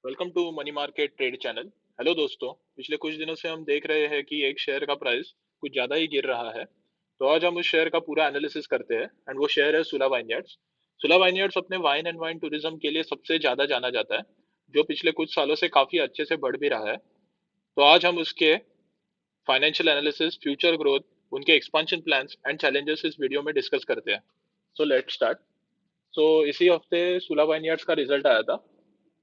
Welcome to money market trade channel. Hello दोस्तों, पिछले कुछ दिनों से हम देख रहे हैं कि एक शेयर का प्राइस कुछ ज़्यादा ही गिर रहा है। तो आज हम उस शेयर का पूरा एनालिसिस करते हैं एंड वो शेयर है सुला वाइनयार्ड्स। सुला वाइनयार्ड्स अपने वाइन एंड वाइन टूरिज्म के लिए सबसे ज़्यादा जाना जाता है, जो पिछले कुछ सालों से काफ़ी अच्छे से बढ़ भी रहा है। तो आज हम उसके फाइनेंशियल एनालिसिस, फ्यूचर ग्रोथ, उनके एक्सपांशन प्लान्स एंड चैलेंजेस इस वीडियो में डिस्कस करते हैं। So let's start. सो इसी हफ्ते सुला वाइनयार्ड्स का रिजल्ट आया था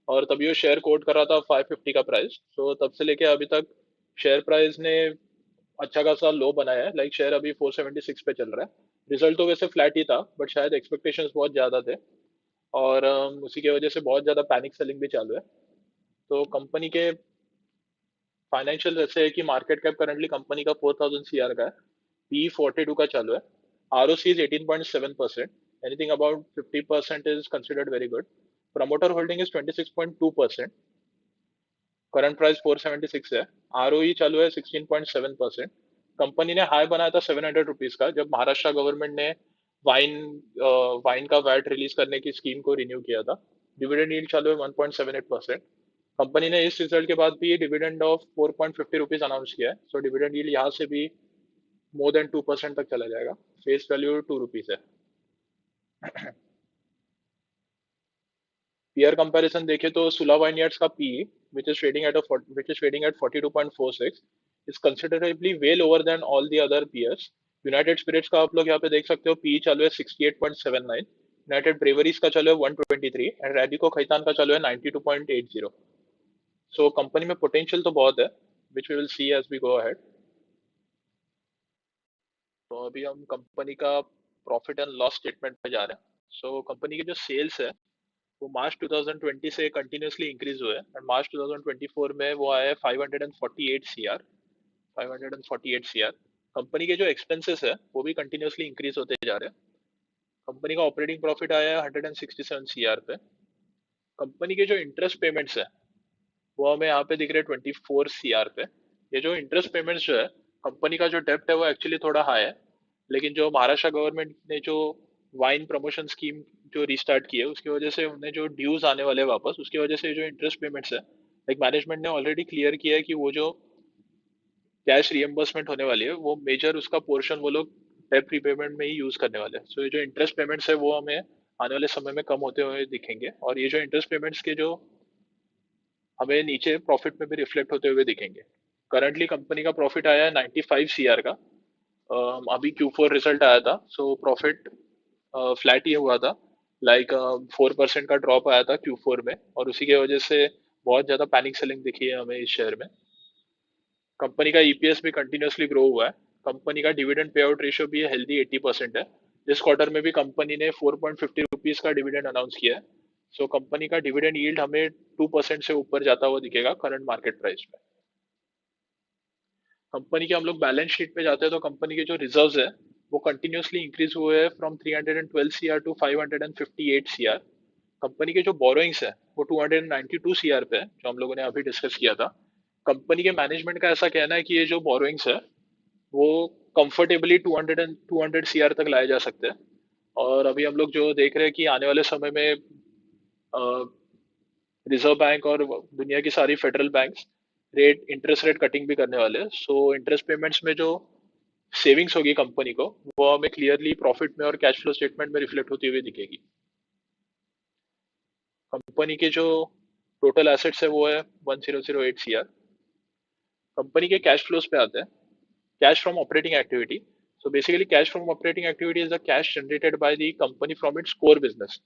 और तभी वो शेयर कोट कर रहा था 550 का प्राइस। तो तब से लेके अभी तक शेयर प्राइस ने अच्छा खासा लो बनाया है। लाइक शेयर अभी 476 पे चल रहा है। रिजल्ट तो वैसे फ्लैट ही था, बट शायद एक्सपेक्टेशंस बहुत ज़्यादा थे और उसी की वजह से बहुत ज़्यादा पैनिक सेलिंग भी चालू है। तो कंपनी के फाइनेंशियल ऐसे है कि मार्केट कैप करंटली कंपनी का 4000 सीआर का है। पी 42 का चालू है। R O C is 18.7%। Anything about 50% is considered very good. Promoter holding is 26.2%। Current price 476 है। आरओई चालू है 16.7%। कंपनी ने हाई बनाया था 700 रुपीज का, जब महाराष्ट्र गवर्नमेंट ने वाइन वाइन का वैट रिलीज करने की स्कीम को रिन्यू किया था। डिविडेंड यील्ड चालू है 1.78%। कंपनी ने इस रिजल्ट के बाद भी डिविडेंड ऑफ 4.50 रुपीज अनाउंस किया है। सो डिविडेंड यील्ड यहाँ से भी मोर देन 2% तक चला जाएगा। फेस वैल्यू 2 रुपीज है। पीयर कंपैरिजन देखें तो सुला वाइनयार्ड्स का P, which is trading at 42.46, is considerably way lower than all the other peers. United Spirits का आप लोग यहाँ पे देख सकते हो, पी चालू है 68.79। यूनाइटेड ब्रेवरीज का चालू है 123 एंड रैडिको खैतान का चालू है 92.80। सो कंपनी में पोटेंशियल तो बहुत है, which we will see as we go ahead. तो अभी हम कंपनी का प्रॉफिट एंड लॉस स्टेटमेंट पे जा रहे हैं। सो कंपनी की जो सेल्स है वो मार्च 2020 से कंटिन्यूसली इंक्रीज हुए हैं एंड मार्च 2024 में वो आया है 548 सीआर। 548 सीआर। कंपनी के जो एक्सपेंसेस है वो भी कंटिन्यूसली इंक्रीज होते जा रहे हैं। कंपनी का ऑपरेटिंग प्रॉफिट आया है 167 सीआर पे। कंपनी के जो इंटरेस्ट पेमेंट्स है वो हमें यहाँ पे दिख रहे हैं 24 सीआर पे। ये जो इंटरेस्ट पेमेंट्स जो है, कंपनी का जो डेप्ट है वो एक्चुअली थोड़ा हाई है, लेकिन जो महाराष्ट्र गवर्नमेंट ने जो वाइन प्रमोशन स्कीम जो रिस्टार्ट की है उसकी वजह से उन्हें जो ड्यूज आने वाले हैं वापस, उसकी वजह से जो इंटरेस्ट पेमेंट्स है, लाइक मैनेजमेंट ने ऑलरेडी क्लियर किया है कि वो जो कैश रिएम्बर्समेंट होने वाली है वो मेजर उसका पोर्शन वो लोग डेट रीपेमेंट में ही यूज करने वाले हैं। सो ये जो इंटरेस्ट पेमेंट्स है वो हमें आने वाले समय में कम होते हुए दिखेंगे और ये जो इंटरेस्ट पेमेंट्स के जो हमें नीचे प्रॉफिट में भी रिफ्लेक्ट होते हुए दिखेंगे। करंटली कंपनी का प्रॉफिट आया है 95 सीआर का। अभी Q4 रिजल्ट आया था, सो प्रॉफिट फ्लैट ही हुआ था। लाइक 4% का ड्रॉप आया था Q4 में और उसी की वजह से बहुत ज़्यादा पैनिक सेलिंग दिखी है हमें इस शेयर में। कंपनी का ईपीएस भी कंटिन्यूसली ग्रो हुआ है। कंपनी का डिविडेंड पे आउट रेशियो भी हेल्दी 80% है। इस क्वार्टर में भी कंपनी ने 4.50 रुपीज़ का डिविडेंड अनाउंस किया है। सो कंपनी का डिविडेंड यील्ड हमें 2% से ऊपर जाता हुआ दिखेगा करंट मार्केट प्राइस में। कंपनी के हम लोग बैलेंस शीट पे जाते हैं तो कंपनी के जो रिजर्व्स है वो कंटिन्यूसली इंक्रीज हुए हैं from 312 CR two 558 CR. Company के जो बोरोइंग्स है वो 292 सीआर पे है, जो हम लोगों ने अभी डिस्कस किया था। कंपनी के मैनेजमेंट का ऐसा कहना है कि ये जो बोरोइंग्स है वो कंफर्टेबली 200 सीआर तक लाए जा सकते हैं। और अभी हम लोग जो देख रहे हैं कि आने वाले समय में रिजर्व बैंक और दुनिया की सारी federal banks interest rate cutting भी करने वाले हैं। सो इंटरेस्ट पेमेंट्स में जो सेविंग्स होगी कंपनी को वो हमें क्लियरली प्रॉफिट में और कैश फ्लो स्टेटमेंट में रिफ्लेक्ट होती हुई दिखेगी। कंपनी के जो टोटल एसेट्स है वो है 1008 सीआर। कंपनी के कैश फ्लोज पे आते हैं। Cash from operating activity. So basically cash from operating activity is the cash generated by the company from its core business.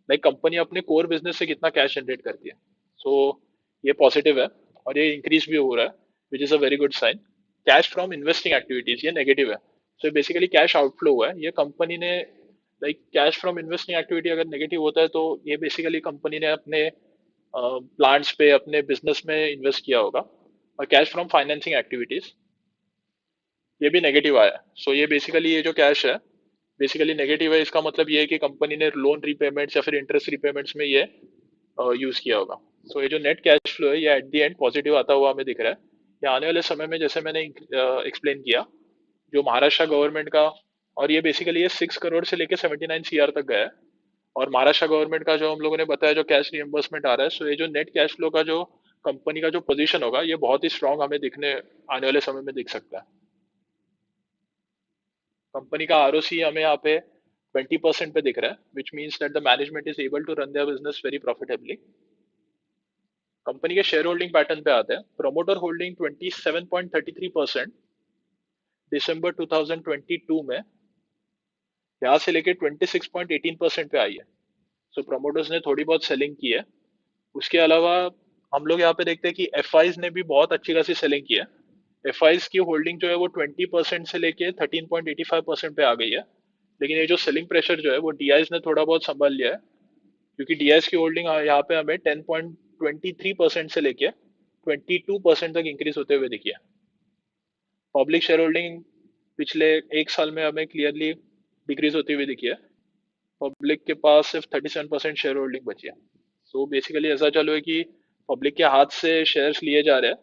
Like company अपने कोर बिजनेस से कितना कैश जनरेट करती है। सो ये पॉजिटिव है और ये इंक्रीज भी हो रहा है, which is a very good sign. Cash from investing activities ये नेगेटिव है। सो बेसिकली कैश आउटफ्लो हुआ है। ये कंपनी ने like cash from investing activity अगर नेगेटिव होता है तो ये बेसिकली कंपनी ने अपने प्लांट्स पे अपने बिजनेस में इन्वेस्ट किया होगा। और कैश फ्रॉम फाइनेंसिंग एक्टिविटीज ये भी नेगेटिव आया। सो ये बेसिकली ये जो कैश है बेसिकली नेगेटिव है। इसका मतलब ये है कि कंपनी ने लोन रीपेमेंट्स या फिर इंटरेस्ट रीपेमेंट्स में ये यूज किया होगा। सो ये जो नेट कैश फ्लो है ये एट द एंड पॉजिटिव आता हुआ हमें दिख रहा है। ये आने वाले समय में जैसे मैंने एक्सप्लेन किया, जो महाराष्ट्र गवर्नमेंट का, और ये बेसिकली ये 6 करोड़ से लेके 79 सीआर तक गया है। और महाराष्ट्र गवर्नमेंट का जो हम लोगों ने बताया जो कैश रिएम्बर्समेंट आ रहा है, सो ये जो नेट कैश फ्लो का जो कंपनी का जो पोजीशन होगा ये बहुत ही स्ट्रांग हमें दिखने आने वाले समय में दिख सकता है। कंपनी का आरओसी हमें यहाँ पे 20% पे दिख रहा है, which means that the management is able to run their business very profitably. Company के शेयर होल्डिंग पैटर्न पे आते हैं। प्रोमोटर होल्डिंग 27.33% दिसंबर 2022 में यहाँ से लेके 26.18% पे आई है। सो प्रोमोटर्स ने थोड़ी बहुत सेलिंग की है। उसके अलावा हम लोग यहाँ पे देखते हैं कि एफ ने भी बहुत अच्छी खासी सेलिंग की है। एफ की होल्डिंग जो है वो 20% से लेके 13.85% पे आ गई है। लेकिन ये जो सेलिंग प्रेशर जो है वो डी ने थोड़ा बहुत संभाल लिया है, क्योंकि डी की होल्डिंग यहाँ पे हमें 10.23% से लेके 22% तक इंक्रीज होते हुए दिखी है। पब्लिक शेयर होल्डिंग पिछले एक साल में हमें क्लियरली डिक्रीज होती हुई दिखी है। पब्लिक के पास सिर्फ 37% शेयर होल्डिंग बची है। सो बेसिकली ऐसा चालू है कि पब्लिक के हाथ से शेयर्स लिए जा रहे हैं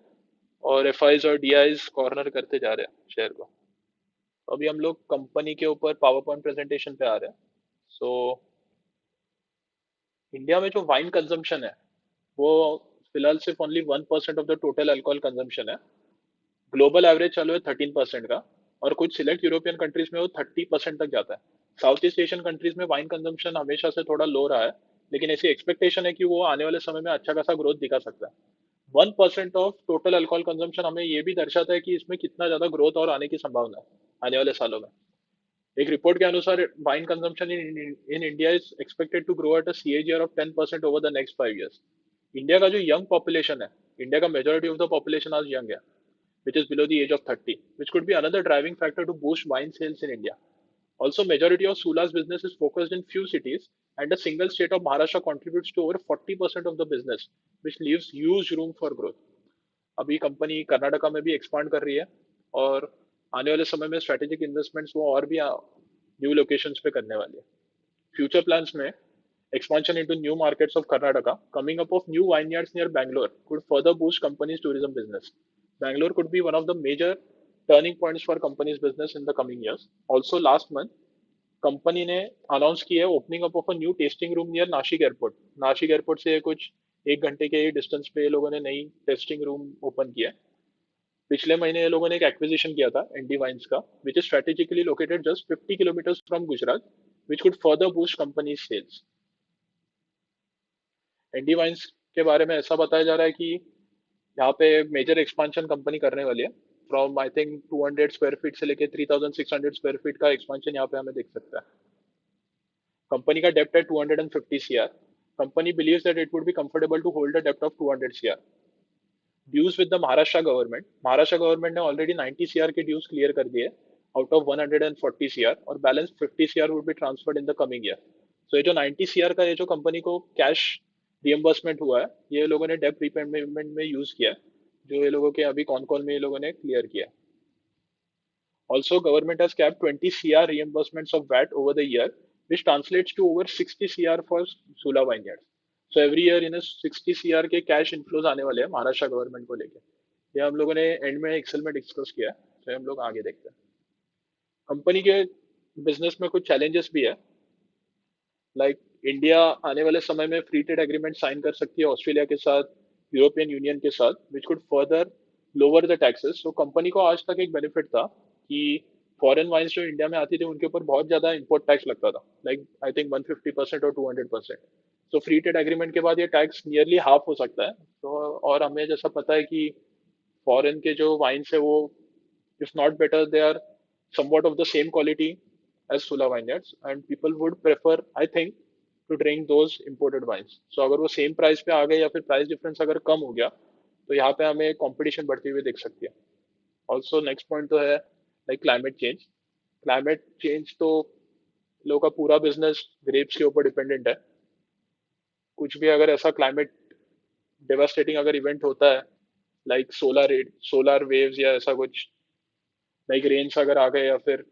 और एफ और डी कॉर्नर करते जा रहे हैं शेयर को। अभी हम लोग कंपनी के ऊपर पावर पॉइंट प्रेजेंटेशन पे आ रहे हैं। सो इंडिया में जो वाइन कंजम्पशन है वो फिलहाल सिर्फ only 1% of the total alcohol consumption है। ग्लोबल एवरेज चालू है 13% का, और कुछ सिलेक्ट यूरोपियन कंट्रीज में वो 30% तक जाता है। साउथ ईस्ट एशियन कंट्रीज में वाइन कंजम्पशन हमेशा से थोड़ा लो रहा है, लेकिन ऐसी एक्सपेक्टेशन है कि वो आने वाले समय में अच्छा खासा ग्रोथ दिखा सकता है। 1% ऑफ टोटल अल्कोहल कंजम्पशन हमें ये भी दर्शाता है कि इसमें कितना ज्यादा ग्रोथ और आने की संभावना है आने वाले सालों में। एक रिपोर्ट के अनुसार wine consumption in India is expected to grow at a CAGR of 10% over the next 5 years। India का जो यंग पॉपुलेशन है, इंडिया का मेजोरिटी ऑफ द पॉपुलेशन आज यंग है, which is below the age of 30, which could be another driving factor to boost wine sales in India. Also, majority of Sula's business is focused in few cities, and the single state of Maharashtra contributes to over 40% of the business, which leaves huge room for growth. अभी company Karnataka में भी expand कर रही है, और आने वाले समय में स्ट्रेटेजिक इन्वेस्टमेंट्स वो और भी न्यू लोकेशंस पे करने वाली है। फ्यूचर प्लान्स में expansion into new markets of Karnataka, coming up of new vineyards near Bangalore could further boost company's tourism business. Bangalore could be one of the major turning points for company's business in the coming years. Also, last month, company ने announce किया है opening up of a new testing room near Nashik airport. Nashik airport से कुछ 1 घंटे के distance पे ये लोगों ने नई टेस्टिंग रूम ओपन किया है। पिछले महीने ये लोगों ने एक एक्विजिशन किया था एंडी वाइन्स का, which is strategically located just 50 kilometre from Gujarat, which could further boost company sales. Andy wines के बारे में ऐसा बताया जा रहा है कि यहाँ पे मेजर एक्सपांशन कंपनी करने वाली है। From I think 200 square feet से लेके 3600 स्क्वायर फीट का एक्सपांशन यहाँ पे हमें दिख सकता है। कंपनी का डेप्ट है 250 CR। Company believes that it would be comfortable to hold a डेप्ट of 200 CR। Dues with the Maharashtra government, Maharashtra government ने ऑलरेडी 90 CR के ड्यूज क्लियर कर दिए आउट ऑफ 140 CR, और balance 50 CR would be transferred in the coming year. So ये जो 90 CR का ये जो कंपनी को कैश रिएम्बर्समेंट हुआ है, ये लोगों ने डेप्ट रीपेमेंट में यूज किया है, जो ये लोगों के अभी कॉन कॉल में ये लोगों ने क्लियर किया है। Also government has capped 20 CR reimbursements of VAT over the year, which translates to over 60 CR for Sula Vineyards. So every year in 60 CR के कैश इनफ्लोज आने वाले हैं महाराष्ट्र गवर्नमेंट को लेके। ये हम लोगों ने एंड में एक्सेल में डिस्कस किया है, तो हम लोग आगे देखते हैं। कंपनी के बिजनेस में कुछ चैलेंजेस भी है, लाइक इंडिया आने वाले समय में फ्री ट्रेड एग्रीमेंट साइन कर सकती है ऑस्ट्रेलिया के साथ, यूरोपियन यूनियन के साथ, विच could further lower the taxes. तो कंपनी को आज तक एक बेनिफिट था कि फॉरेन वाइन्स जो इंडिया में आती थी उनके ऊपर बहुत ज्यादा इंपोर्ट टैक्स लगता था, लाइक आई थिंक 150% और 200%। तो फ्री ट्रेड एग्रीमेंट के बाद ये टैक्स नियरली हाफ हो सकता है। तो और हमें जैसा पता है कि फॉरेन के जो वाइन्स है वो, if not better, they are somewhat of the same quality as Sula vineyards, and people would prefer, I think, to drink those imported wines. So अगर वो सेम प्राइस पे आ गए या फिर प्राइस डिफरेंस अगर कम हो गया, तो यहाँ पे हमें कंपटीशन बढ़ती हुई दिख सकती है। ऑल्सो नेक्स्ट पॉइंट तो है like climate change. Climate change तो लोगों का पूरा बिजनेस ग्रेप्स के ऊपर डिपेंडेंट है। कुछ भी अगर ऐसा क्लाइमेट डेवास्टेटिंग अगर इवेंट होता है, लाइक सोलर वेव्स या ऐसा कुछ, लाइक रेंज अगर आ गए या फिर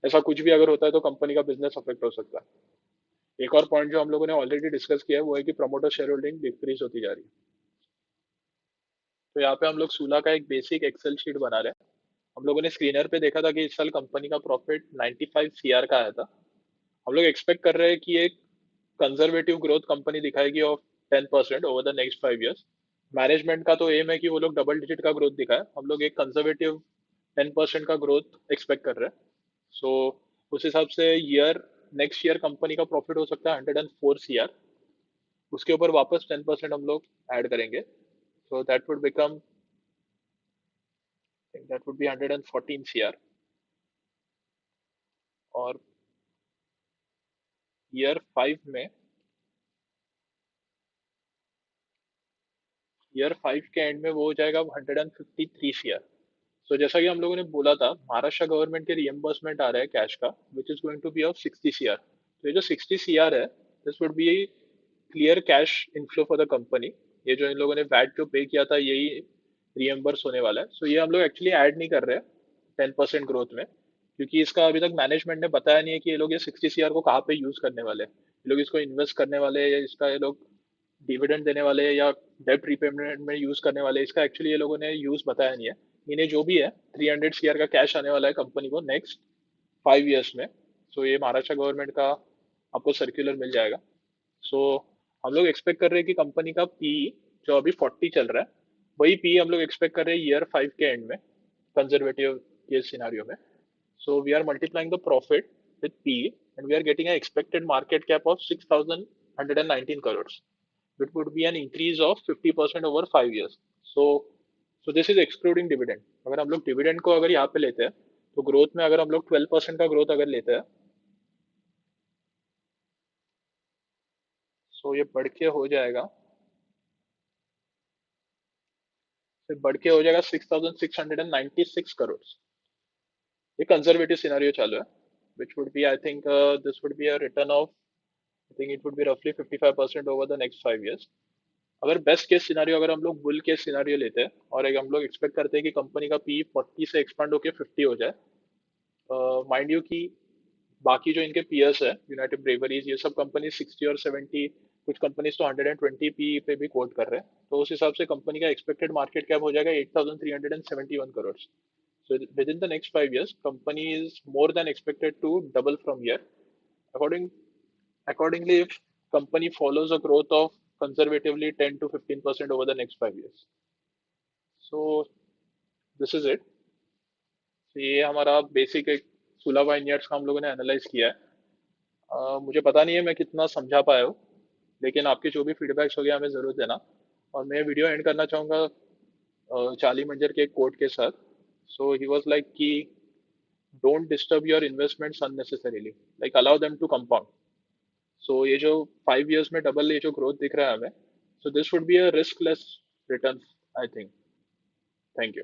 ऐसा कुछ भी अगर होता है, तो कंपनी का बिजनेस अफेक्ट हो सकता है। एक और पॉइंट जो हम लोगों ने ऑलरेडी डिस्कस किया है वो है कि प्रमोटर शेयर होल्डिंग डिक्रीज होती जा रही है। तो यहाँ पे हम लोग सूला का एक बेसिक एक्सेल शीट बना रहे हैं। हम लोगों ने स्क्रीनर पे देखा था कि इस साल कंपनी का प्रॉफिट 95 CR का आया था। हम लोग एक्सपेक्ट कर रहे हैं कि एक कंजर्वेटिव ग्रोथ कंपनी दिखाएगी of 10% over the next 5 years। Management का तो एम है कि वो लोग डबल डिजिट का ग्रोथ दिखाए, हम लोग एक कंजर्वेटिव 10% का ग्रोथ एक्सपेक्ट कर रहे हैं। सो उस हिसाब से नेक्स्ट ईयर कंपनी का प्रॉफिट हो सकता है 104 CR। उसके ऊपर वापस 10% हम लोग ऐड करेंगे, so that would be 114 CR। और ईयर 5 के एंड में वो हो जाएगा 153 CR। सो जैसा कि हम लोगों ने बोला था, महाराष्ट्र गवर्नमेंट के रिएम्बर्समेंट आ रहा है कैश का, which is going to be of 60 CR। तो ये जो 60 CR है, this would be clear cash inflow for the company. ये जो इन लोगों ने वैट जो पे किया था, यही रिएम्बर्स होने वाला है। सो ये हम लोग एक्चुअली ऐड नहीं कर रहे हैं 10% ग्रोथ में, क्योंकि इसका अभी तक मैनेजमेंट ने बताया नहीं है कि ये लोग ये 60 CR को कहाँ पे यूज करने वाले हैं। ये लोग इसको इन्वेस्ट करने वाले हैं, या इसका ये लोग डिविडेंड देने वाले हैं, या डेब्ट रिपेमेंट में यूज करने वाले हैं। इसका एक्चुअली ये लोगों ने यूज बताया नहीं है। इन्हें जो भी है 300 CR का कैश आने वाला है कंपनी को नेक्स्ट 5 years में। सो ये महाराष्ट्र गवर्नमेंट का आपको सर्कुलर मिल जाएगा। सो हम लोग एक्सपेक्ट कर रहे हैं कि कंपनी का पी जो अभी 40 चल रहा है, वही पी हम लोग एक्सपेक्ट कर रहे हैं ईयर 5 के एंड में, कंजर्वेटिव के सिनारियो में। So we are multiplying the profit with P, and we are getting an expected market cap of 6,119 crores. It would be an increase of 50% over 5 years. So, so this is excluding dividend. अगर हम लोग dividend को अगर यहाँ पे लेते हैं, तो growth में अगर हम लोग 12% का growth अगर लेते हैं, so ये बढ़ के हो जाएगा, फिर बढ़ के हो जाएगा 6,696 करोड़। ये कंजर्वेटिव सिनारियो चालू है, which would be, I think, this would be a return of, I think it would be roughly 55% over the next 5 years। अगर बेस्ट केस सिनारियो, अगर हम लोग बुल केस सिनारियो लेते हैं और एक हम लोग एक्सपेक्ट करते हैं कि कंपनी का पी 40 से एक्सपांड होकर 50 हो जाए, माइंड यू कि बाकी जो इनके पीएस है, यूनाइटेड ब्रेवरीज, ये सब कंपनी 60 और 70, कुछ कंपनीज तो 120 पी पे भी कोट कर रहे हैं। तो उस हिसाब से कंपनी का एक्सपेक्टेड मार्केट कैप हो जाएगा 8,371 crore. So within the next 5 years, company is more than expected to double from here. According Accordingly, if company follows a growth of conservatively 10 to 15% over the next 5 years. So this is it। So ये हमारा basic एक सुलभ vineyards का हम लोगों ने analyse किया है। मुझे पता नहीं है मैं कितना समझा पाया हूँ, लेकिन आपके जो भी फीडबैक्स हो गया हमें ज़रूर देना। और मैं वीडियो एंड करना चाहूँगा चार्ली मंजर के एक कोट के साथ। सो ही वॉज लाइक कि don't disturb your investments unnecessarily, like allow them to compound. So ये जो 5 years में डबल ये जो ग्रोथ दिख रहा है हमें, so this would be a risk less return, I think. Thank you.